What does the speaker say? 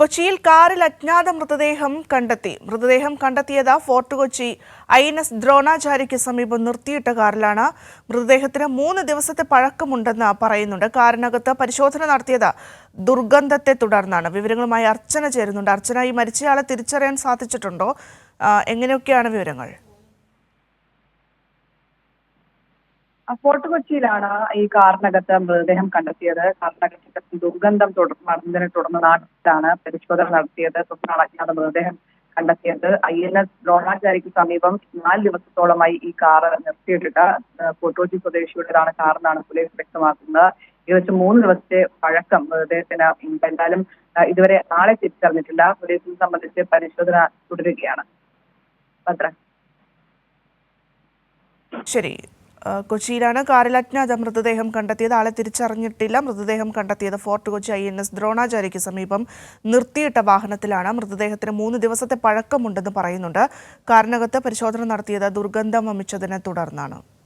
കൊച്ചിയിൽ കാറിൽ അജ്ഞാത മൃതദേഹം കണ്ടെത്തിയത് ഫോർട്ട് കൊച്ചി INS ദ്രോണാചാര്യയ്ക്ക് സമീപം നിർത്തിയിട്ട കാറിലാണ്. മൃതദേഹത്തിന് 3 ദിവസത്തെ പഴക്കമുണ്ടെന്ന് പറയുന്നുണ്ട്. കാറിനകത്ത് പരിശോധന നടത്തിയത് ദുർഗന്ധത്തെ തുടർന്നാണ്. വിവരങ്ങളുമായി അർച്ചന ചേരുന്നുണ്ട്. അർച്ചന, ഈ മരിച്ചയാളെ തിരിച്ചറിയാൻ സാധിച്ചിട്ടുണ്ടോ? എങ്ങനെയൊക്കെയാണ് വിവരങ്ങൾ? ഫോർട്ട് കൊച്ചിയിലാണ് ഈ കാറിനകത്ത് മൃതദേഹം കണ്ടെത്തിയത്. കാറിനകത്ത് ദുർഗന്ധം മറന്നതിനെ തുടർന്ന് നാട്ടിലാണ് പരിശോധന നടത്തിയത്. തുടർന്നാണ് അജ്ഞാത മൃതദേഹം കണ്ടെത്തിയത്. INS ദ്രോണാചാര്യയ്ക്ക് സമീപം 4 ദിവസത്തോളമായി ഈ കാറ് നിർത്തിയിട്ടിട്ട് ഫോർട്ട് കൊച്ചി സ്വദേശിയുടേതാണ് കാറെന്നാണ് പോലീസ് വ്യക്തമാക്കുന്നത്. ഏകദേശം 3 ദിവസത്തെ പഴക്കം മൃതദേഹത്തിന് എന്തായാലും ഇതുവരെ ആളെ തിരിച്ചറിഞ്ഞിട്ടില്ല. പോലീസിനെ സംബന്ധിച്ച് പരിശോധന തുടരുകയാണ്. ശരി. കൊച്ചിയിലാണ് കാറിൽ അജ്ഞാത മൃതദേഹം കണ്ടെത്തിയത്. ആളെ തിരിച്ചറിഞ്ഞിട്ടില്ല. മൃതദേഹം കണ്ടെത്തിയത് ഫോർട്ട് കൊച്ചി INS ദ്രോണാചാര്യയ്ക്ക് സമീപം നിർത്തിയിട്ട വാഹനത്തിലാണ്. മൃതദേഹത്തിന് 3 ദിവസത്തെ പഴക്കമുണ്ടെന്ന് പറയുന്നുണ്ട്. കാറിനകത്ത് പരിശോധന നടത്തിയത് ദുർഗന്ധം വമിച്ചതിനെ തുടർന്നാണ്.